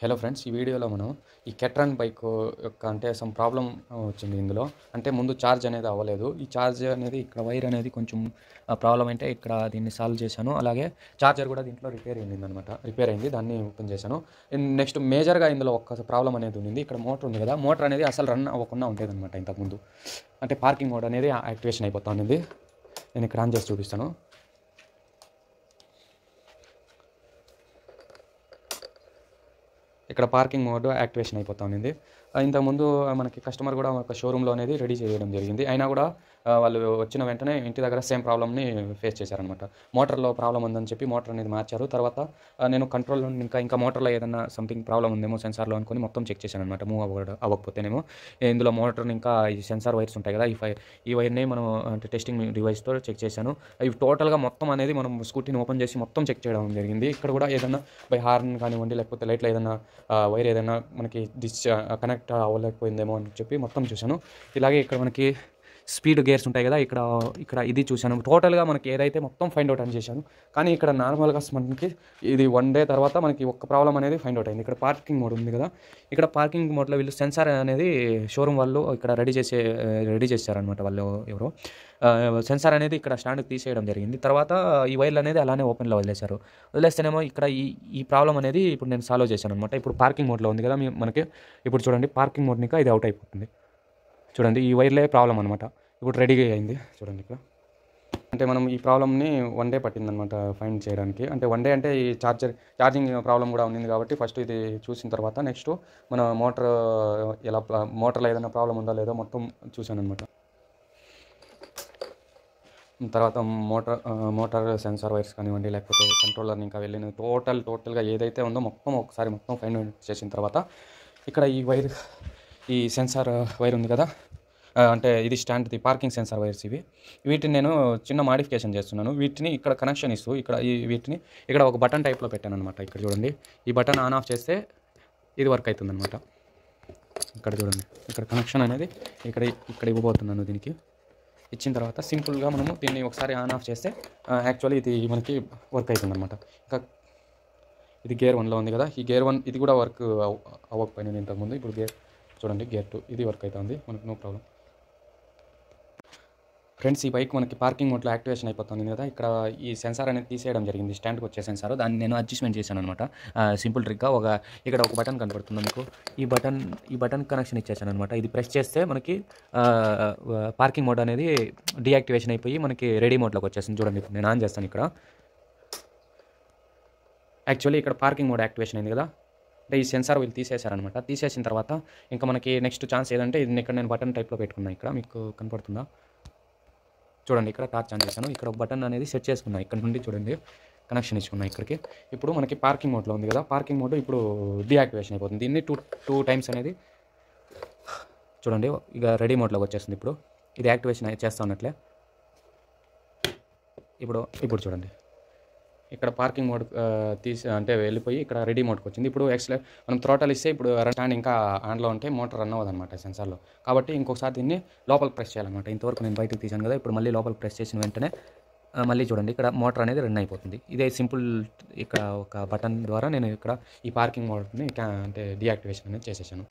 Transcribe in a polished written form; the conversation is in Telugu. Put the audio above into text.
హలో ఫ్రెండ్స్, ఈ వీడియోలో మనం ఈ కెట్రాన్ బైక్ యొక్క అంటే సమ్ ప్రాబ్లం వచ్చింది ఇందులో. అంటే ముందు ఛార్జ్ అనేది అవ్వలేదు. ఈ ఛార్జ్ అనేది ఇక్కడ వైర్ అనేది కొంచెం ప్రాబ్లం అంటే ఇక్కడ దీన్ని సాల్వ్ చేశాను. అలాగే ఛార్జర్ కూడా దీంట్లో రిపేర్ అయింది. దాన్ని ఓపెన్ చేశాను. నెక్స్ట్ మేజర్గా ఇందులో ఒక ప్రాబ్లం అనేది ఉంది. ఇక్కడ మోటార్ ఉంది కదా, మోటార్ అనేది అసలు రన్ అవ్వకుండా ఉండేదన్నమాట ఇంతకుముందు. అంటే పార్కింగ్ మోడ్ అనేది యాక్టివేషన్ అయిపోతా ఉంది. నేను ఇక్కడ ఆన్ చేసి చూపిస్తాను. ఇక్కడ పార్కింగ్ మోడ్ యాక్టివేషన్ అయిపోతా ఉంది. ఇంతకుముందు మనకి కస్టమర్ కూడా ఒక షోరూంలో అనేది రెడీ చేయడం జరిగింది. అయినా కూడా వాళ్ళు వచ్చిన వెంటనే ఇంటి దగ్గర సేమ్ ప్రాబ్లమ్ని ఫేస్ చేశారనమాట. మోటార్లో ప్రాబ్లం ఉందని చెప్పి మోటార్ అనేది మార్చారు. తర్వాత నేను కంట్రోల్ ఇంకా మోటార్లో ఏదైనా సంథింగ్ ప్రాబ్లం ఉందేమో సెన్సార్లో అనుకుని మొత్తం చెక్ చేశాను అనమాట. మూవ్ అవ్వకపోతేనేమో ఇందులో మోటార్ని ఇంకా ఈ సెన్సార్ వైర్స్ ఉంటాయి కదా, ఈ వైర్ని మనం అంటే టెస్టింగ్ డివైస్తో చెక్ చేశాను. ఇవి టోటల్గా మొత్తం అనేది మనం స్కూటీని ఓపెన్ చేసి మొత్తం చెక్ చేయడం జరిగింది. ఇక్కడ కూడా ఏదైనా బై హార్న్ కానివ్వండి, లేకపోతే లైట్లో ఏదైనా వైర్ ఏదైనా మనకి కనెక్ట్ అవ్వలేకపోయిందేమో అని చెప్పి మొత్తం చూశాను. ఇలాగే ఇక్కడ మనకి స్పీడ్ గేర్స్ ఉంటాయి కదా, ఇక్కడ ఇది చూశాను. టోటల్గా మనకి ఏదైతే మొత్తం ఫైండ్ అవుట్ అని చేశాను. కానీ ఇక్కడ నార్మల్గా మనకి ఇది 1 డే తర్వాత మనకి ఒక్క ప్రాబ్లం అనేది ఫైండ్ అవుట్ అయింది. ఇక్కడ పార్కింగ్ మోడ్ ఉంది కదా, ఇక్కడ పార్కింగ్ మోడ్లో వీళ్ళు సెన్సార్ అనేది షోరూమ్ వాళ్ళు ఇక్కడ రెడీ చేశారనమాట. వాళ్ళు ఎవరో సెన్సార్ అనేది ఇక్కడ స్టాండ్కి తీసేయడం జరిగింది. తర్వాత ఈ వైర్లు అనేది అలానే ఓపెన్లో వదిలేస్తేనేమో ఇక్కడ ఈ ప్రాబ్లం అనేది ఇప్పుడు నేను సాల్వ్ చేశాను అనమాట. ఇప్పుడు పార్కింగ్ మోడ్లో ఉంది కదా మనకి. ఇప్పుడు చూడండి, పార్కింగ్ మోడ్ ఇంకా ఇది అవుట్ అయిపోతుంది. చూడండి, ఈ వైర్లే ప్రాబ్లం అనమాట. ఇప్పుడు రెడీగా అయింది చూడండి ఇక్కడ. అంటే మనం ఈ ప్రాబ్లమ్ని 1 డే పట్టిందనమాట ఫైండ్ చేయడానికి. అంటే 1 డే అంటే ఈ ఛార్జింగ్ ప్రాబ్లం కూడా ఉంది కాబట్టి ఫస్ట్ ఇది చూసిన తర్వాత నెక్స్ట్ మన మోటార్లో ఏదైనా ప్రాబ్లం ఉందా లేదో మొత్తం చూశాను అనమాట. తర్వాత మోటార్ సెన్సార్ వైర్స్ కానివ్వండి, లేకపోతే కంట్రోలర్ని ఇంకా వెళ్ళిన టోటల్గా ఏదైతే ఉందో ఒకసారి మొత్తం ఫైండ్ చేసిన తర్వాత ఇక్కడ ఈ సెన్సార్ వైర్ ఉంది కదా, అంటే ఇది స్టాండ్ది పార్కింగ్ సెన్సార్ వైర్స్ వీటిని నేను చిన్న మాడిఫికేషన్ చేస్తున్నాను. వీటిని ఇక్కడ కనెక్షన్ ఇస్తూ వీటిని ఇక్కడ ఒక బటన్ టైప్లో పెట్టాను అనమాట. ఇక్కడ చూడండి, ఈ బటన్ ఆన్ ఆఫ్ చేస్తే ఇది వర్క్ అవుతుంది అనమాట. ఇక్కడ చూడండి, ఇక్కడ కనెక్షన్ అనేది ఇక్కడ ఇవ్వబోతున్నాను. దీనికి ఇచ్చిన తర్వాత సింపుల్గా మనము దీన్ని ఒకసారి ఆన్ ఆఫ్ చేస్తే యాక్చువల్లీ ఇది మనకి వర్క్ అవుతుంది అనమాట. ఇంకా ఇది గేర్ 1లో ఉంది కదా, ఈ గేర్ 1 ఇది కూడా వర్క్ అవ్వకపోయింది ఇంతకుముందు. ఇప్పుడు చూడండి, గేర్ 2 ఇది వర్క్ అవుతుంది మనకి, నో ప్రాబ్లం. ఫ్రెండ్స్, ఈ బైక్ మనకి పార్కింగ్ మోడ్లో యాక్టివేషన్ అయిపోతుంది కదా. ఇక్కడ ఈ సెన్సార్ అనేది తీసేయడం జరిగింది, స్టాండ్కి వచ్చే సెన్సార్. దాన్ని నేను అడ్జస్ట్మెంట్ చేశాను అనమాట. సింపుల్ ట్రిక్గా ఇక్కడ ఒక బటన్ కనపడుతుంది మీకు. ఈ బటన్ కనెక్షన్ ఇచ్చేసాను అనమాట. ఇది ప్రెస్ చేస్తే మనకి పార్కింగ్ మోడ్ అనేది డీయాక్టివేషన్ అయిపోయి మనకి రెడీ మోడ్లోకి వచ్చేసింది. చూడండి, ఇప్పుడు నేను ఆన్ చేస్తాను. ఇక్కడ యాక్చువల్లీ ఇక్కడ పార్కింగ్ మోడ్ యాక్టివేషన్ అయింది కదా, అంటే ఈ సెన్సార్ వీళ్ళు తీసేశారనమాట. తీసేసిన తర్వాత ఇంకా మనకి నెక్స్ట్ ఛాన్స్ ఏదంటే ఇది ఇక్కడ నేను బటన్ టైప్లో పెట్టుకున్నాను. ఇక్కడ మీకు కనపడుతుందా? చూడండి, ఇక్కడ టార్చ్ ఆన్ చేశాను. ఇక్కడ ఒక బటన్ అనేది సెట్ చేసుకున్నా. ఇక్కడ నుండి చూడండి కనెక్షన్ ఇచ్చుకున్నా ఇక్కడికి. ఇప్పుడు మనకి పార్కింగ్ మోడ్లో ఉంది కదా, పార్కింగ్ మోడ్ ఇప్పుడు డీయాక్టివేషన్ అయిపోతుంది. దీన్ని టూ టైమ్స్ అనేది చూడండి ఇక రెడీ మోడ్లోకి వచ్చేస్తుంది. ఇప్పుడు ఇది యాక్టివేషన్ చేస్తా ఉన్నట్లే. ఇప్పుడు చూడండి, ఇక్కడ పార్కింగ్ మోడ్ అంటే వెళ్ళిపోయి ఇక్కడ రెడీ మోడ్కి వచ్చింది. ఇప్పుడు మనం థ్రోటల్ ఇస్తే ఇప్పుడు స్టాండ్ ఇంకా ఆన్లో ఉంటే మోటార్ రన్ అవ్వదన్నమాట సెన్సార్లో. కాబట్టి ఇంకొకసారి దీన్ని లోపలికి ప్రెస్ చేయాలన్నమాట. ఇంతవరకు నేను బయటకు తీసాను కదా, ఇప్పుడు మళ్ళీ లోపలికి ప్రెస్ చేసిన వెంటనే మళ్ళీ చూడండి ఇక్కడ మోటార్ అనేది రన్ అయిపోతుంది. ఇదే సింపుల్, ఇక్కడ ఒక బటన్ ద్వారా నేను ఇక్కడ ఈ పార్కింగ్ మోడ్ని అంటే డీయాక్టివేషన్ అనేది చేసేసాను.